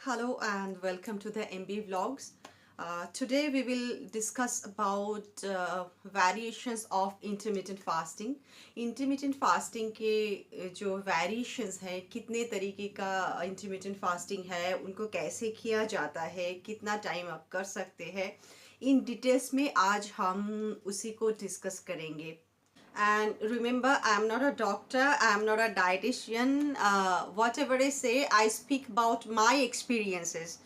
Hello and welcome to the MB Vlogs. Today we will discuss about variations of intermittent fasting. Intermittent fasting के जो variations हैं, कितने तरीके का intermittent fasting है, उनको कैसे किया जाता है, कितना टाइम आप कर सकते हैं, इन डिटेल्स में आज हम उसी को डिस्कस करेंगे. And remember, I'm not a doctor, I'm not a dietitian. Whatever I say, I speak about my experiences.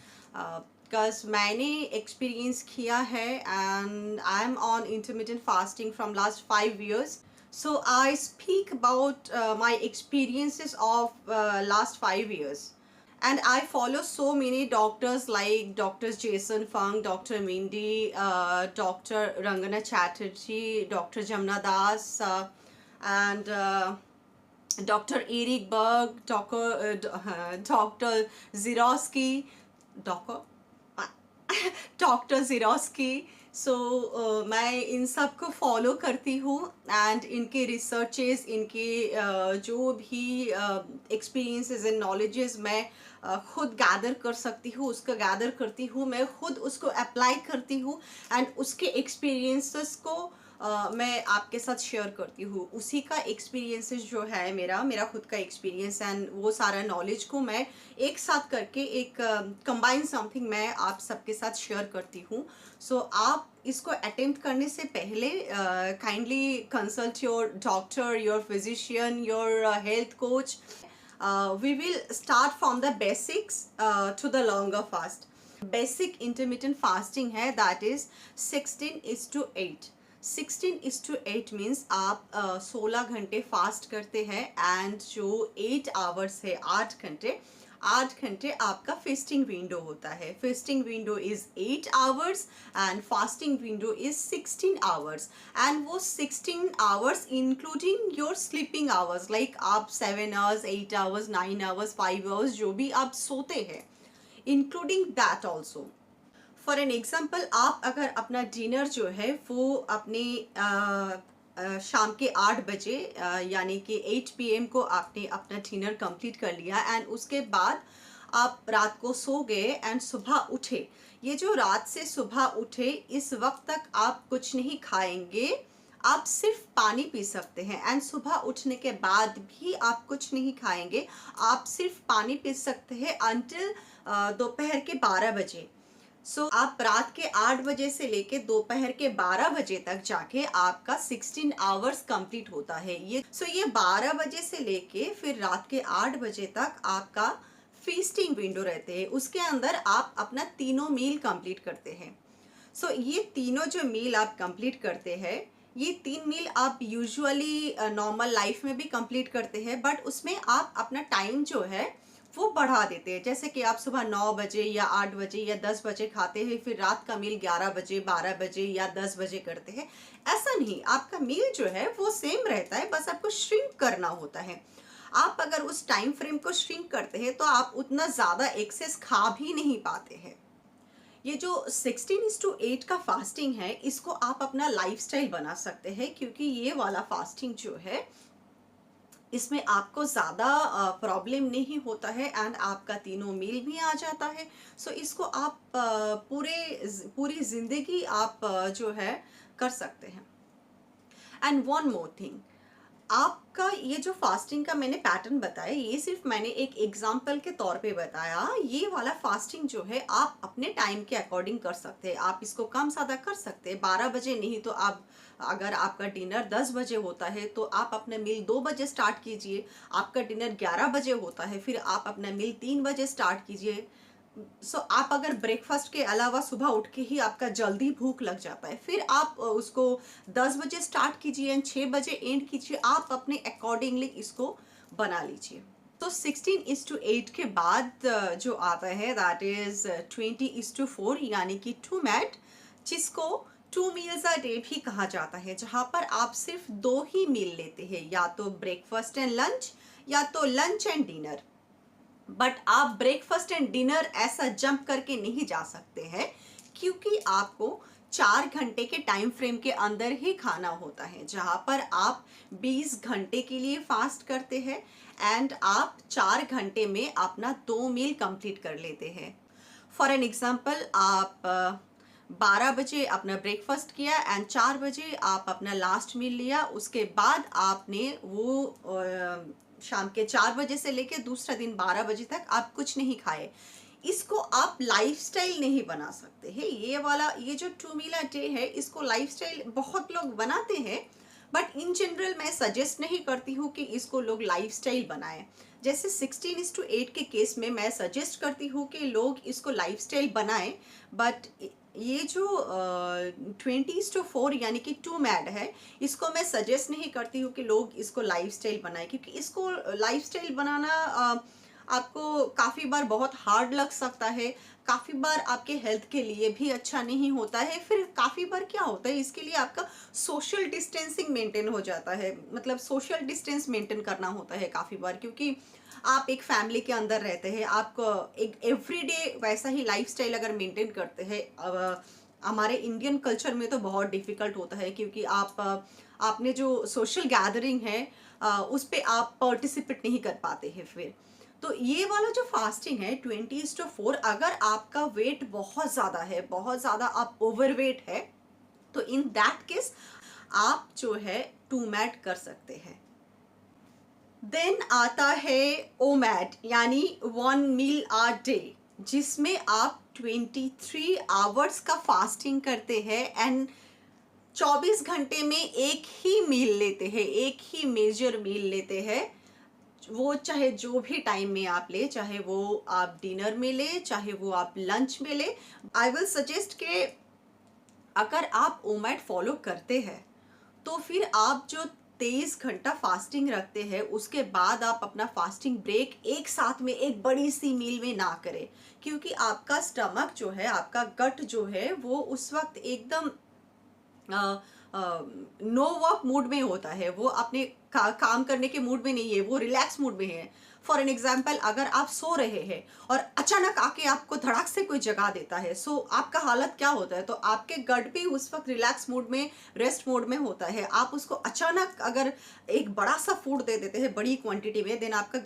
Because मैंने experience किया है and I'm on intermittent fasting from last 5 years. So I speak about my experiences of last 5 years. And I follow so many doctors like Dr. Jason Fung, Dr. Mindy, Dr. Rangana Chatterjee, Dr. Jamna Das, and Dr. Eric Berg, Dr. Zirowski, Dr. Doctor Zirowski. So मैं इन सब को follow करती हूँ and इनके researches, इनके जो भी एक्सपीरियंसेस एंड नॉलेजेस मैं खुद गैदर कर सकती हूँ, उसको गैदर करती हूँ, मैं खुद उसको अप्लाई करती हूँ एंड उसके एक्सपीरियंसेस को मैं आपके साथ शेयर करती हूँ. उसी का एक्सपीरियंसेस जो है मेरा खुद का एक्सपीरियंस एंड वो सारा नॉलेज को मैं एक साथ करके एक कंबाइन समथिंग मैं आप सबके साथ शेयर करती हूँ. सो आप इसको अटेम्प्ट करने से पहले kindly consult your doctor, your physician, your health coach. We will start from the basics to the longer fast. Basic intermittent fasting है, that is 16:8. 16:8 मीन्स आप 16 घंटे फास्ट करते हैं एंड जो 8 आवर्स है, 8 घंटे आपका फेस्टिंग विंडो होता है. Feasting window is 8 hours and fasting window is 16 hours. And वो 16 hours including your sleeping hours, like आप 7 आवर्स, 8 आवर्स, 9 आवर्स, 5 आवर्स जो भी आप सोते हैं, including that also. For an example, आप अगर अपना डिनर जो है वो अपने शाम के 8 बजे यानी कि 8 PM को आपने अपना डिनर कंप्लीट कर लिया एंड उसके बाद आप रात को सो गए एंड सुबह उठे. ये जो रात से सुबह उठे इस वक्त तक आप कुछ नहीं खाएंगे, आप सिर्फ पानी पी सकते हैं. एंड सुबह उठने के बाद भी आप कुछ नहीं खाएंगे, आप सिर्फ पानी पी सकते हैं अंटिल दोपहर के 12 बजे. सो आप रात के 8 बजे से लेके दोपहर के 12 बजे तक जाके आपका 16 आवर्स कंप्लीट होता है. ये 12 बजे से लेके फिर रात के 8 बजे तक आपका फीस्टिंग विंडो रहते हैं. उसके अंदर आप अपना तीनों मील कंप्लीट करते हैं. सो ये तीनों जो मील आप कंप्लीट करते हैं, ये 3 मील आप यूजुअली नॉर्मल लाइफ में भी कंप्लीट करते हैं, बट उसमें आप अपना टाइम जो है वो बढ़ा देते हैं. जैसे कि आप सुबह 9 बजे या 8 बजे या 10 बजे खाते हैं, फिर रात का मील 11 बजे, 12 बजे या 10 बजे करते हैं. ऐसा नहीं, आपका मील जो है वो सेम रहता है, बस आपको श्रिंक करना होता है. आप अगर उस टाइम फ्रेम को श्रिंक करते हैं तो आप उतना ज़्यादा एक्सेस खा भी नहीं पाते हैं. ये जो 16:8 का फास्टिंग है, इसको आप अपना लाइफस्टाइल बना सकते हैं, क्योंकि ये वाला फास्टिंग जो है इसमें आपको ज़्यादा प्रॉब्लम नहीं होता है एंड आपका तीनों मील भी आ जाता है. सो इसको आप पूरी ज़िंदगी आप जो है कर सकते हैं. एंड वन मोर थिंग, आपका ये जो फास्टिंग का मैंने पैटर्न बताया, ये सिर्फ मैंने एक एग्जाम्पल के तौर पे बताया. ये वाला फास्टिंग जो है आप अपने टाइम के अकॉर्डिंग कर सकते हैं. आप इसको कम ज़्यादा कर सकते हैं. 12 बजे नहीं तो आप, अगर आपका डिनर 10 बजे होता है तो आप अपना मील 2 बजे स्टार्ट कीजिए. आपका डिनर 11 बजे होता है, फिर आप अपना मील 3 बजे स्टार्ट कीजिए. सो आप अगर ब्रेकफास्ट के अलावा सुबह उठ के ही आपका जल्दी भूख लग जाता है, फिर आप उसको 10 बजे स्टार्ट कीजिए एंड 6 बजे एंड कीजिए. आप अपने अकॉर्डिंगली इसको बना लीजिए. तो 16:8 के बाद जो आता है दैट इज 20:4 यानी कि 2 मैट, जिसको 2 मील्स अ डे भी कहा जाता है, जहाँ पर आप सिर्फ 2 ही मील लेते हैं, या तो ब्रेकफास्ट एंड लंच या तो लंच एंड डिनर. बट आप ब्रेकफास्ट एंड डिनर ऐसा जंप करके नहीं जा सकते हैं, क्योंकि आपको 4 घंटे के टाइम फ्रेम के अंदर ही खाना होता है, जहाँ पर आप 20 घंटे के लिए फास्ट करते हैं एंड आप 4 घंटे में अपना 2 मील कंप्लीट कर लेते हैं। फॉर एन एग्जाम्पल, आप 12 बजे अपना ब्रेकफास्ट किया एंड 4 बजे आप अपना लास्ट मील लिया, उसके बाद आपने वो शाम के 4 बजे से लेके दूसरा दिन 12 बजे तक आप कुछ नहीं खाए। इसको आप लाइफस्टाइल नहीं बना सकते हैं। ये जो 2 मील अ डे है, इसको लाइफस्टाइल बहुत लोग बनाते हैं, बट इन जनरल मैं सजेस्ट नहीं करती हूँ कि इसको लोग लाइफस्टाइल बनाएं। जैसे 16:8 के केस में मैं सजेस्ट करती हूँ कि लोग इसको लाइफस्टाइल बनाएं, बट ये जो 20:4 यानी कि 2 मैड है, इसको मैं सजेस्ट नहीं करती हूँ कि लोग इसको लाइफस्टाइल बनाएं, क्योंकि इसको लाइफस्टाइल बनाना आपको काफ़ी बार बहुत हार्ड लग सकता है, काफ़ी बार आपके हेल्थ के लिए भी अच्छा नहीं होता है। फिर काफ़ी बार क्या होता है, इसके लिए आपका सोशल डिस्टेंसिंग मेंटेन हो जाता है, मतलब सोशल डिस्टेंस मेंटेन करना होता है काफ़ी बार, क्योंकि आप एक फैमिली के अंदर रहते हैं, आप एक एवरीडे वैसा ही लाइफस्टाइल अगर मेंटेन करते हैं। हमारे इंडियन कल्चर में तो बहुत डिफ़िकल्ट होता है, क्योंकि आपने जो सोशल गैदरिंग है उस पे आप पार्टिसिपेट नहीं कर पाते हैं फिर। तो ये वाला जो फास्टिंग है 20:4, अगर आपका वेट बहुत ज़्यादा है, बहुत ज़्यादा आप ओवरवेट है, तो इन दैट केस आप जो है 2 मैड कर सकते हैं। देन आता है ओमैड यानी 1 मील आ डे, जिसमें आप 23 आवर्स का फास्टिंग करते हैं एंड 24 घंटे में एक ही मील लेते हैं, एक ही मेजर मील लेते हैं। वो चाहे जो भी टाइम में आप ले, चाहे वो आप डिनर में ले, चाहे वो आप लंच में ले। आई विल सजेस्ट कि अगर आप ओमैड फॉलो करते हैं तो फिर आप जो 23 घंटा फास्टिंग रखते हैं, उसके बाद आप अपना फास्टिंग ब्रेक एक साथ में एक बड़ी सी मील में ना करें, क्योंकि आपका स्टमक जो है, आपका गट जो है, वो उस वक्त एकदम नो वर्क मूड में होता है, वो अपने काम करने के मूड में नहीं है, वो रिलैक्स मूड में है। फॉर एन एग्जाम्पल, अगर आप सो रहे हैं और अचानक आके आपको धड़ाक से कोई जगा देता है, सो आपका हालत क्या होता है? तो आपके गट भी उस वक्त रिलैक्स मूड में, रेस्ट मोड में होता है। आप उसको अचानक अगर एक बड़ा सा फूड दे देते हैं बड़ी क्वांटिटी में, देन आपके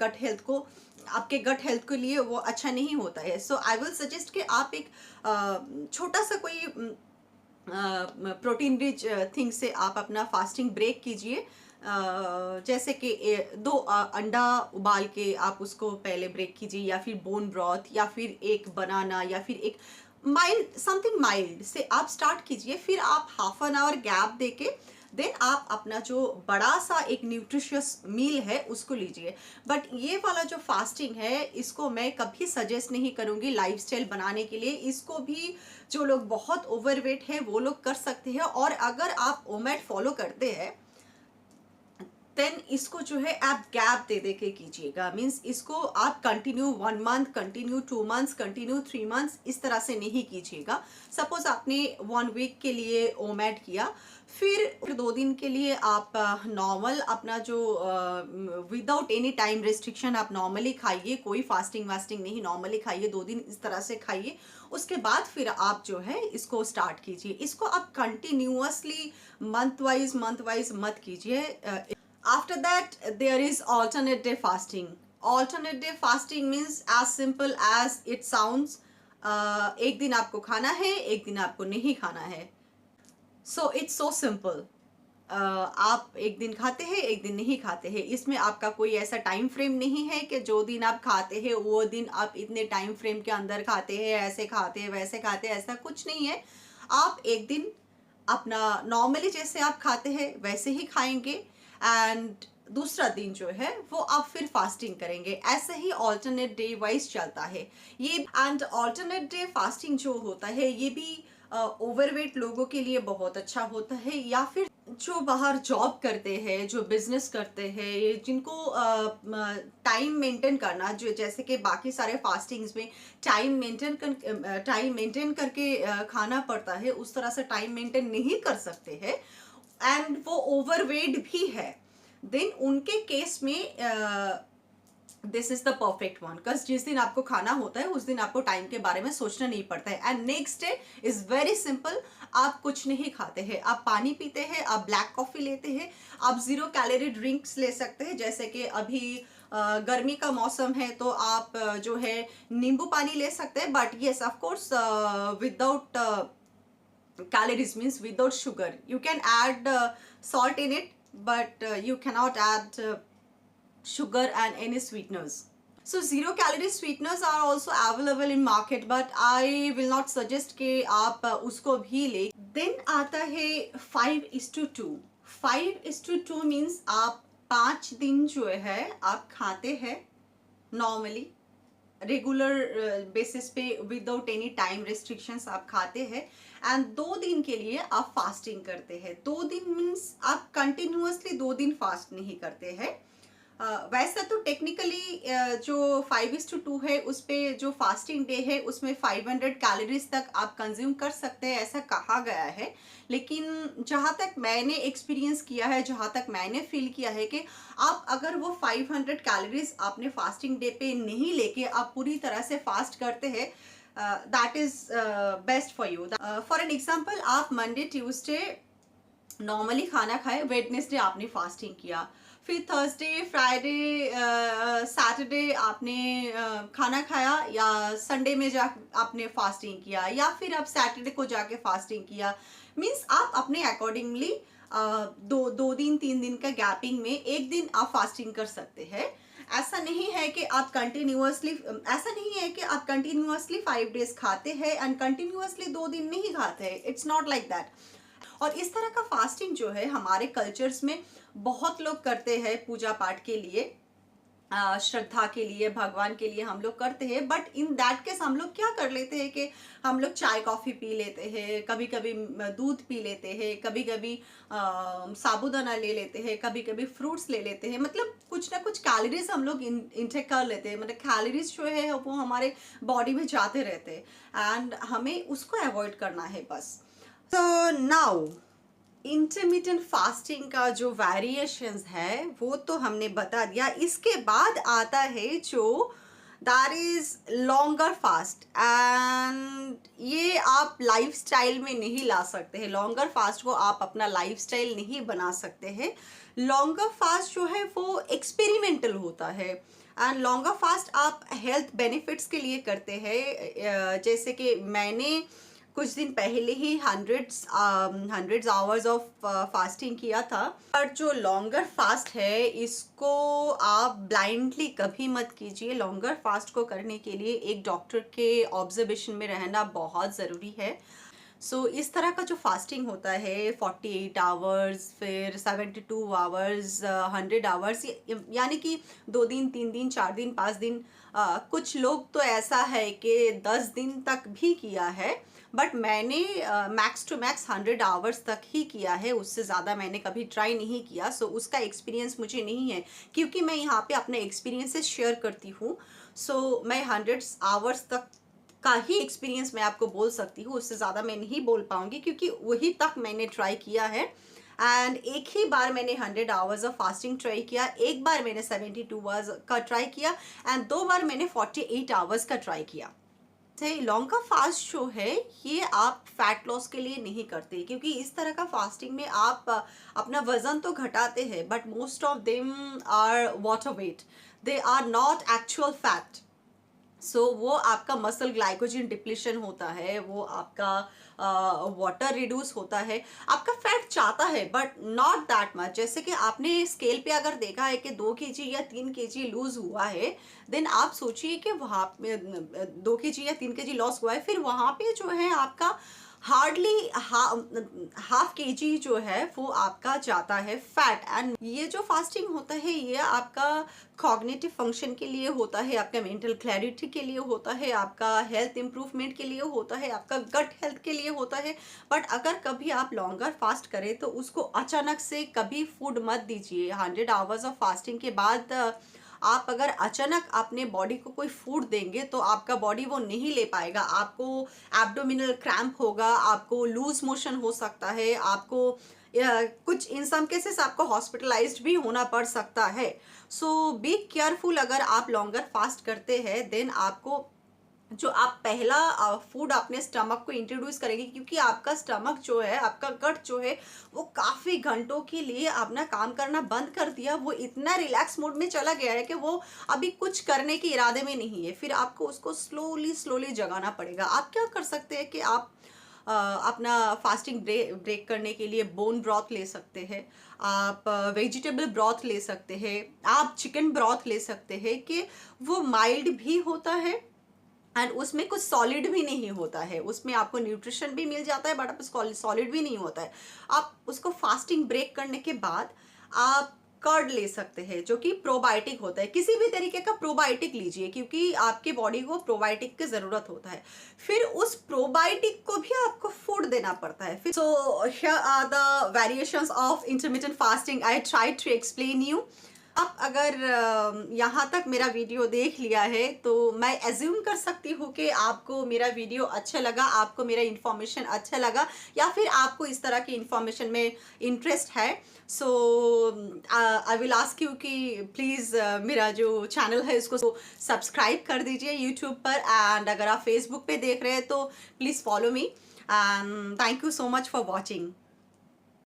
गट हेल्थ के लिए वो अच्छा नहीं होता है। सो आई विल सजेस्ट कि आप एक छोटा सा कोई प्रोटीन रिच थिंग से आप अपना फास्टिंग ब्रेक कीजिए। जैसे कि 2 अंडा उबाल के आप उसको पहले ब्रेक कीजिए, या फिर बोन ब्रॉथ, या फिर एक बनाना, या फिर एक माइल्ड समथिंग माइल्ड से आप स्टार्ट कीजिए। फिर आप हाफ एन आवर गैप देके देन आप अपना जो बड़ा सा एक न्यूट्रिशियस मील है उसको लीजिए। बट ये वाला जो फास्टिंग है, इसको मैं कभी सजेस्ट नहीं करूँगी लाइफस्टाइल बनाने के लिए। इसको भी जो लोग बहुत ओवरवेट है वो लोग कर सकते हैं, और अगर आप ओमैड फॉलो करते हैं देन इसको जो है आप गैप दे दे के कीजिएगा। मीन्स इसको आप continue 1 month, continue 2 months, continue 3 months, इस तरह से नहीं कीजिएगा। सपोज आपने 1 वीक के लिए ओमैड किया, फिर 2 दिन के लिए आप नॉर्मल अपना जो विदाउट एनी टाइम रिस्ट्रिक्शन आप नॉर्मली खाइए, कोई फास्टिंग वास्टिंग नहीं, नॉर्मली खाइए, 2 दिन इस तरह से खाइए। उसके बाद फिर आप जो है इसको स्टार्ट कीजिए। इसको आप कंटिन्यूअसली मंथ वाइज मत कीजिए। After that, there is alternate day fasting. Alternate day fasting means as simple as it sounds. एक दिन आपको खाना है, एक दिन आपको नहीं खाना है। So it's so simple. आप एक दिन खाते हैं, एक दिन नहीं खाते हैं। इसमें आपका कोई ऐसा टाइम फ्रेम नहीं है कि जो दिन आप खाते हैं वो दिन आप इतने टाइम फ्रेम के अंदर खाते हैं, ऐसे खाते हैं, वैसे खाते हैं, ऐसा कुछ नहीं है। आप एक दिन अपना नॉर्मली जैसे आप खाते हैं वैसे ही खाएंगे, एंड दूसरा दिन जो है वो आप फिर फास्टिंग करेंगे। ऐसे ही ऑल्टरनेट डे वाइज चलता है ये। एंड ऑल्टरनेट डे फास्टिंग जो होता है ये भी ओवरवेट लोगों के लिए बहुत अच्छा होता है, या फिर जो बाहर जॉब करते हैं, जो बिजनेस करते हैं, जिनको टाइम मेंटेन करना, जो जैसे कि बाकी सारे फास्टिंग्स में टाइम मेंटेन करके खाना पड़ता है, उस तरह से टाइम मेंटेन नहीं कर सकते हैं एंड वो ओवरवेट भी है, देन उनके केस में this is the perfect one, because जिस दिन आपको खाना होता है उस दिन आपको टाइम के बारे में सोचना नहीं पड़ता है। And next day is very simple, आप कुछ नहीं खाते हैं, आप पानी पीते हैं, आप ब्लैक कॉफी लेते हैं, आप 0 कैलोरी ड्रिंक्स ले सकते हैं, जैसे कि अभी गर्मी का मौसम है तो आप जो है नींबू पानी ले सकते हैं, but yes of course without calories, means without sugar. You can add salt in it, but you cannot add sugar and any sweeteners. So 0 calorie sweeteners are also available in market, but I will not suggest कि आप उसको भी ले। Then आता है 5:2। 5:2 means आप 5 दिन जो है आप खाते हैं नॉर्मली रेगुलर बेसिस पे विदाउट एनी टाइम रिस्ट्रिक्शंस आप खाते हैं, एंड 2 दिन के लिए आप फास्टिंग करते हैं। 2 दिन मीन्स आप कंटिन्यूअसली 2 दिन फास्ट नहीं करते हैं। वैसा तो टेक्निकली जो 5:2 है उस पे जो फास्टिंग डे है उसमें 500 कैलोरीज तक आप कंज्यूम कर सकते हैं, ऐसा कहा गया है। लेकिन जहाँ तक मैंने एक्सपीरियंस किया है, जहाँ तक मैंने फील किया है कि आप अगर वो 500 कैलोरीज आपने फास्टिंग डे पे नहीं लेके आप पूरी तरह से फास्ट करते हैं, that is best for you. For an example, आप मंडे ट्यूसडे नॉर्मली खाना खाए, वेडनेसडे आपने फास्टिंग किया, फिर थर्सडे फ्राइडे सैटरडे आपने खाना खाया, या संडे में जा आपने फास्टिंग किया, या फिर आप सैटरडे को जाके फास्टिंग किया, मीन्स आप अपने अकॉर्डिंगली दो दिन 3 दिन का गैपिंग में एक दिन आप फास्टिंग कर सकते हैं। ऐसा नहीं है कि आप कंटिन्यूअसली 5 डेज खाते हैं एंड कंटिन्यूअसली 2 दिन नहीं खाते हैं। It's not like that. और इस तरह का फास्टिंग जो है हमारे कल्चर्स में बहुत लोग करते हैं पूजा पाठ के लिए, श्रद्धा के लिए, भगवान के लिए हम लोग करते हैं। बट इन दैट केस हम लोग क्या कर लेते हैं कि हम लोग चाय कॉफ़ी पी लेते हैं, कभी कभी दूध पी लेते हैं, कभी कभी साबूदाना ले लेते हैं, कभी कभी फ्रूट्स ले लेते हैं, मतलब कुछ ना कुछ कैलोरीज हम लोग इंटेक कर लेते हैं। मतलब कैलोरीज जो है वो हमारे बॉडी में जाते रहते हैं एंड हमें उसको अवॉइड करना है बस। तो नाउ इंटरमिटेंट फास्टिंग का जो वेरिएशंस है वो तो हमने बता दिया। इसके बाद आता है जो that is longer fast, and ये आप लाइफस्टाइल में नहीं ला सकते हैं। लॉन्गर फास्ट को आप अपना लाइफस्टाइल नहीं बना सकते हैं। लॉन्गर फास्ट जो है वो एक्सपेरिमेंटल होता है, एंड लॉन्गर फास्ट आप हेल्थ बेनिफिट्स के लिए करते हैं। जैसे कि मैंने कुछ दिन पहले ही हंड्रेड्स आवर्स ऑफ फास्टिंग किया था। पर जो लॉन्गर फास्ट है इसको आप ब्लाइंडली कभी मत कीजिए। लॉन्गर फास्ट को करने के लिए एक डॉक्टर के ऑब्जर्वेशन में रहना बहुत ज़रूरी है। सो इस तरह का जो फास्टिंग होता है 48 आवर्स, फिर 72 आवर्स, 100 आवर्स, यानी कि 2 दिन 3 दिन 4 दिन 5 दिन, कुछ लोग तो ऐसा है कि 10 दिन तक भी किया है। बट मैंने मैक्स टू मैक्स 100 आवर्स तक ही किया है, उससे ज़्यादा मैंने कभी ट्राई नहीं किया। सो उसका एक्सपीरियंस मुझे नहीं है, क्योंकि मैं यहाँ पे अपने एक्सपीरियंसेस शेयर करती हूँ। सो मैं 100 आवर्स तक का ही एक्सपीरियंस मैं आपको बोल सकती हूँ, उससे ज़्यादा मैं नहीं बोल पाऊँगी, क्योंकि वही तक मैंने ट्राई किया है। एंड एक ही बार मैंने 100 आवर्स ऑफ फास्टिंग ट्राई किया, एक बार मैंने 72 आवर्स का ट्राई किया, एंड 2 बार मैंने 48 आवर्स का ट्राई किया। लॉन्गर फास्ट जो है ये आप फैट लॉस के लिए नहीं करते, क्योंकि इस तरह का फास्टिंग में आप अपना वजन तो घटाते हैं, but most of them are water weight, they are not actual fat. So वो आपका मसल ग्लाइकोजन डिप्लीशन होता है, वो आपका वाटर रिड्यूस होता है, आपका फैट चाहता है बट नॉट दैट मच। जैसे कि आपने स्केल पे अगर देखा है कि 2 kg या 3 kg लूज हुआ है, देन आप सोचिए कि वहाँ पे 2 kg या 3 kg लॉस हुआ है, फिर वहाँ पे जो है आपका हार्डली हाफ kg जो है वो आपका जाता है फैट। एंड ये जो फास्टिंग होता है ये आपका कॉग्निटिव फंक्शन के लिए होता है, आपका मेंटल क्लैरिटी के लिए होता है, आपका हेल्थ इंप्रूवमेंट के लिए होता है, आपका गट हेल्थ के लिए होता है। बट अगर कभी आप लॉन्गर फास्ट करें तो उसको अचानक से कभी फूड मत दीजिए। 100 आवर्स ऑफ फास्टिंग के बाद आप अगर अचानक अपने बॉडी को कोई फूड देंगे तो आपका बॉडी वो नहीं ले पाएगा। आपको एब्डोमिनल क्रैम्प होगा, आपको लूज मोशन हो सकता है, आपको कुछ इन सम केसेस आपको हॉस्पिटलाइज्ड भी होना पड़ सकता है। सो बी केयरफुल, अगर आप लॉन्गर फास्ट करते हैं देन आपको जो आप पहला फूड अपने स्टमक को इंट्रोड्यूस करेंगे, क्योंकि आपका स्टमक जो है, आपका गट जो है, वो काफ़ी घंटों के लिए अपना काम करना बंद कर दिया। वो इतना रिलैक्स मोड में चला गया है कि वो अभी कुछ करने के इरादे में नहीं है। फिर आपको उसको स्लोली स्लोली जगाना पड़ेगा। आप क्या कर सकते हैं कि आप अपना फास्टिंग ब्रेक करने के लिए बोन ब्रॉथ ले सकते हैं, आप वेजिटेबल ब्रॉथ ले सकते हैं, आप चिकन ब्रॉथ ले सकते हैं कि वो माइल्ड भी होता है एंड उसमें कुछ सॉलिड भी नहीं होता है, उसमें आपको न्यूट्रिशन भी मिल जाता है बट आप सॉलिड भी नहीं होता है। आप उसको फास्टिंग ब्रेक करने के बाद आप कर्ड ले सकते हैं जो कि प्रोबायोटिक होता है। किसी भी तरीके का प्रोबायोटिक लीजिए, क्योंकि आपके बॉडी को प्रोबायोटिक की ज़रूरत होता है। फिर उस प्रोबायोटिक को भी आपको फूड देना पड़ता है। फिर so here are the variations of intermittent fasting I try to explain you. आप अगर यहाँ तक मेरा वीडियो देख लिया है तो मैं एज्यूम कर सकती हूँ कि आपको मेरा वीडियो अच्छा लगा, आपको मेरा इन्फॉर्मेशन अच्छा लगा, या फिर आपको इस तरह की इन्फॉर्मेशन में इंटरेस्ट है। सो आई विल आस्क यू कि प्लीज़ मेरा जो चैनल है इसको सब्सक्राइब कर दीजिए यूट्यूब पर, एंड अगर आप फेसबुक पे देख रहे हैं तो please follow me, and thank you so much for watching.